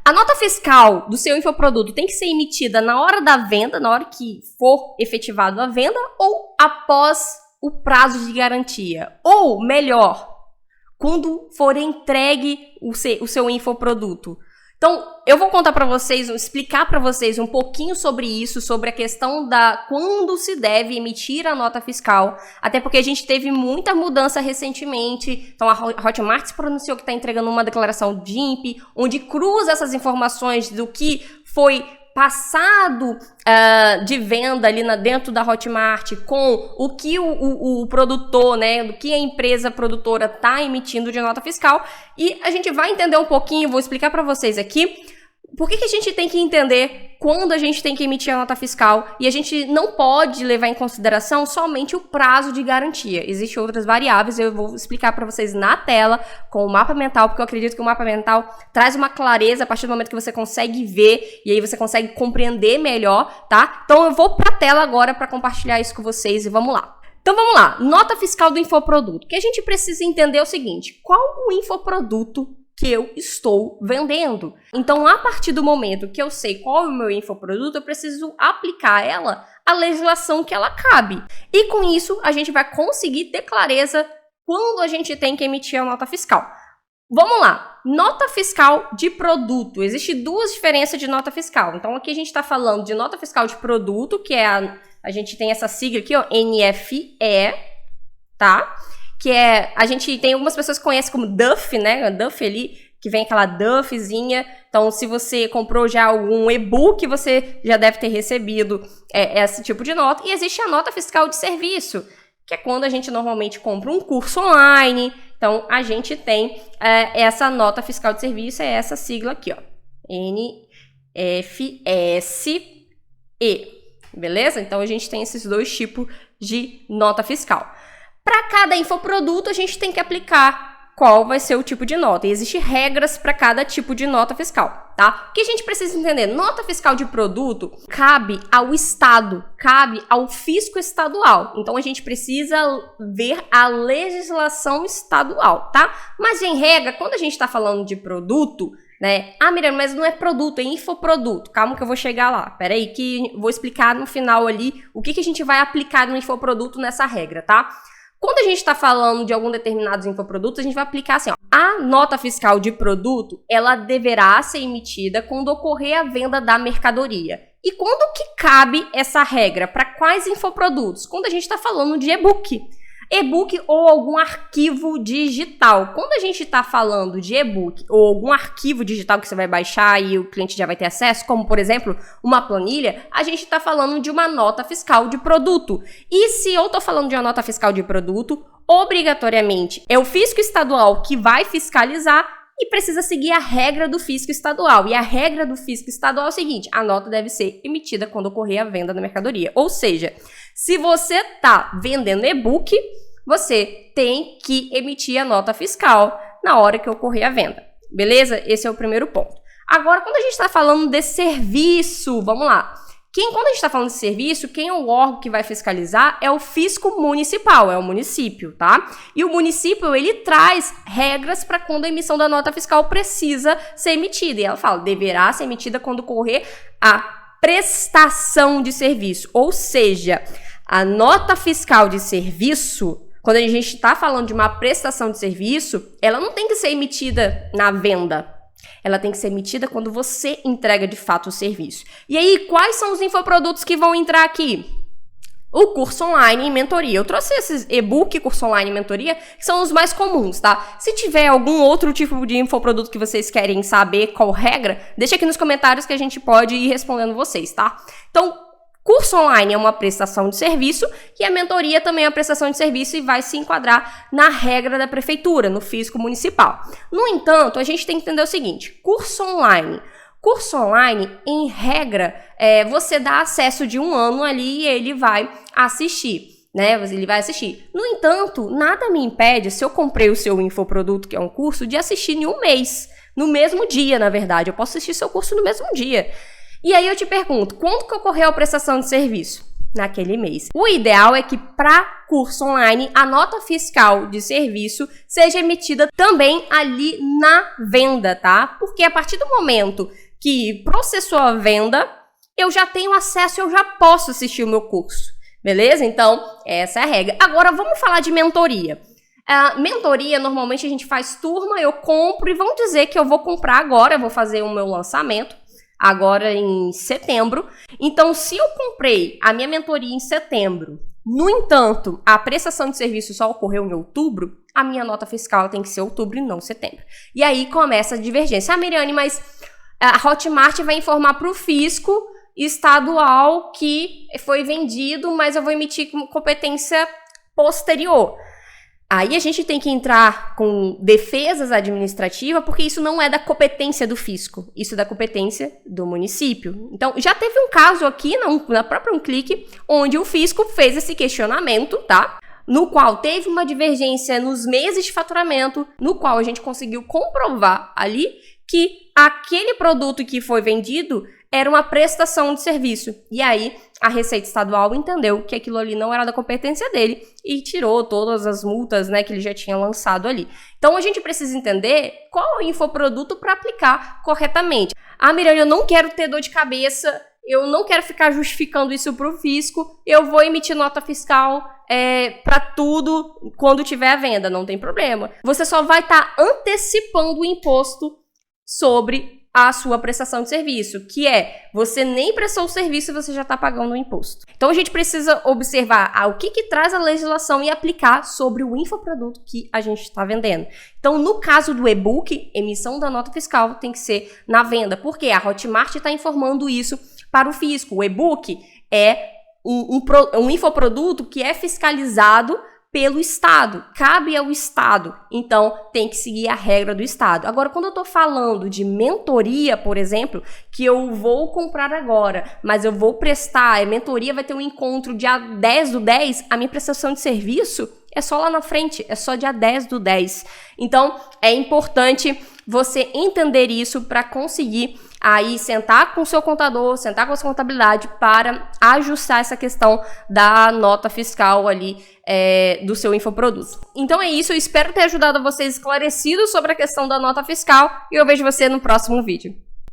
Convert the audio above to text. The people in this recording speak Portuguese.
A nota fiscal do seu infoproduto tem que ser emitida na hora da venda, na hora que for efetivado a venda, ou após o prazo de garantia? Ou, melhor, quando for entregue o seu infoproduto? Então, eu vou contar para vocês, explicar para vocês um pouquinho sobre isso, sobre a questão da quando se deve emitir a nota fiscal, até porque a gente teve muita mudança recentemente. Então, a Hotmart se pronunciou que está entregando uma declaração DIMP, onde cruza essas informações do que foi passado de venda ali dentro da Hotmart com o que o produtor, né, do que a empresa produtora está emitindo de nota fiscal. E a gente vai entender um pouquinho, vou explicar para vocês aqui, por que a gente tem que entender quando a gente tem que emitir a nota fiscal, e a gente não pode levar em consideração somente o prazo de garantia. Existem outras variáveis, eu vou explicar para vocês na tela com o mapa mental, porque eu acredito que o mapa mental traz uma clareza a partir do momento que você consegue ver, e aí você consegue compreender melhor, tá? Então eu vou para a tela agora para compartilhar isso com vocês e vamos lá. Então vamos lá, nota fiscal do infoproduto. O que a gente precisa entender é o seguinte: qual o infoproduto que eu estou vendendo? Então, a partir do momento que eu sei qual é o meu infoproduto, eu preciso aplicar ela a legislação que ela cabe. E com isso, a gente vai conseguir ter clareza quando a gente tem que emitir a nota fiscal. Vamos lá, nota fiscal de produto. Existem duas diferenças de nota fiscal. Então, aqui a gente está falando de nota fiscal de produto, que é a gente tem essa sigla aqui, ó, NFE, tá? Que é, a gente tem algumas pessoas que conhecem como DUF, né? DUF ali, que vem aquela DUFzinha. Então, se você comprou já algum e-book, você já deve ter recebido esse tipo de nota. E existe a nota fiscal de serviço, que é quando a gente normalmente compra um curso online. Então, a gente tem essa nota fiscal de serviço, é essa sigla aqui, ó, NFSE. Beleza? Então, a gente tem esses dois tipos de nota fiscal. Para cada infoproduto, a gente tem que aplicar qual vai ser o tipo de nota. E existem regras para cada tipo de nota fiscal, tá? O que a gente precisa entender? Nota fiscal de produto cabe ao Estado, cabe ao fisco estadual. Então, a gente precisa ver a legislação estadual, tá? Mas, em regra, quando a gente está falando de produto, né? Ah, Miriam, mas não é produto, é infoproduto. Calma que eu vou chegar lá. Peraí que vou explicar no final ali o que a gente vai aplicar no infoproduto nessa regra, tá? Quando a gente está falando de algum determinado infoproduto, a gente vai aplicar assim, ó, a nota fiscal de produto, ela deverá ser emitida quando ocorrer a venda da mercadoria. E quando que cabe essa regra? Para quais infoprodutos? Quando a gente está falando de e-book. E-book ou algum arquivo digital. Quando a gente está falando de e-book ou algum arquivo digital que você vai baixar e o cliente já vai ter acesso, como, por exemplo, uma planilha, a gente está falando de uma nota fiscal de produto. E se eu estou falando de uma nota fiscal de produto, obrigatoriamente é o fisco estadual que vai fiscalizar e precisa seguir a regra do fisco estadual. E a regra do fisco estadual é o seguinte: a nota deve ser emitida quando ocorrer a venda da mercadoria. Ou seja, se você está vendendo e-book, você tem que emitir a nota fiscal na hora que ocorrer a venda. Beleza? Esse é o primeiro ponto. Agora, quando a gente está falando de serviço, vamos lá. Quando a gente está falando de serviço, quem é o órgão que vai fiscalizar é o fisco municipal, é o município, tá? E o município, ele traz regras para quando a emissão da nota fiscal precisa ser emitida. E ela fala, deverá ser emitida quando ocorrer a prestação de serviço. Ou seja, a nota fiscal de serviço, quando a gente está falando de uma prestação de serviço, ela não tem que ser emitida na venda. Ela tem que ser emitida quando você entrega de fato o serviço. E aí, quais são os infoprodutos que vão entrar aqui? O curso online e mentoria. Eu trouxe esses e-book, curso online e mentoria, que são os mais comuns, tá? Se tiver algum outro tipo de infoproduto que vocês querem saber qual regra, deixa aqui nos comentários que a gente pode ir respondendo vocês, tá? Então, curso online é uma prestação de serviço e a mentoria também é uma prestação de serviço e vai se enquadrar na regra da prefeitura, no fisco municipal. No entanto, a gente tem que entender o seguinte: curso online. Curso online, em regra, você dá acesso de 1 ano ali e ele vai assistir, né? Ele vai assistir. No entanto, nada me impede, se eu comprei o seu infoproduto, que é um curso, de assistir em 1 mês. No mesmo dia, na verdade. Eu posso assistir seu curso no mesmo dia. E aí eu te pergunto, quando que ocorreu a prestação de serviço? naquele mês. O ideal é que para curso online a nota fiscal de serviço seja emitida também ali na venda, tá? Porque a partir do momento que processou a venda, eu já tenho acesso, eu já posso assistir o meu curso, beleza? Então, essa é a regra. Agora, vamos falar de mentoria. Mentoria, normalmente a gente faz turma, eu compro e vamos dizer que eu vou comprar agora, eu vou fazer o meu lançamento agora em setembro. Então, se eu comprei a minha mentoria em setembro, no entanto, a prestação de serviço só ocorreu em outubro, a minha nota fiscal tem que ser outubro e não setembro. E aí começa a divergência. Miriane, mas a Hotmart vai informar para o fisco estadual que foi vendido, mas eu vou emitir com competência posterior. Aí a gente tem que entrar com defesas administrativas, porque isso não é da competência do fisco, isso é da competência do município. Então, já teve um caso aqui na própria UnClick, onde o fisco fez esse questionamento, tá? No qual teve uma divergência nos meses de faturamento, no qual a gente conseguiu comprovar ali que aquele produto que foi vendido era uma prestação de serviço. E aí, a Receita Estadual entendeu que aquilo ali não era da competência dele e tirou todas as multas, né, que ele já tinha lançado ali. Então, a gente precisa entender qual é o infoproduto para aplicar corretamente. Miriane, eu não quero ter dor de cabeça, eu não quero ficar justificando isso para o fisco, eu vou emitir nota fiscal para tudo quando tiver a venda, não tem problema. Você só vai estar antecipando o imposto sobre a sua prestação de serviço, que você nem prestou o serviço e você já está pagando o imposto. Então, a gente precisa observar o que traz a legislação e aplicar sobre o infoproduto que a gente está vendendo. Então, no caso do e-book, emissão da nota fiscal tem que ser na venda, porque a Hotmart está informando isso para o fisco. O e-book é um infoproduto que é fiscalizado pelo Estado, cabe ao Estado, então tem que seguir a regra do Estado. Agora, quando eu estou falando de mentoria, por exemplo, que eu vou comprar agora, mas eu vou prestar, a mentoria vai ter um encontro dia 10/10, a minha prestação de serviço é só lá na frente, é só dia 10/10. Então, é importante você entender isso para conseguir aí sentar com o seu contador, sentar com a sua contabilidade para ajustar essa questão da nota fiscal ali do seu infoproduto. Então é isso, eu espero ter ajudado vocês esclarecidos sobre a questão da nota fiscal e eu vejo você no próximo vídeo.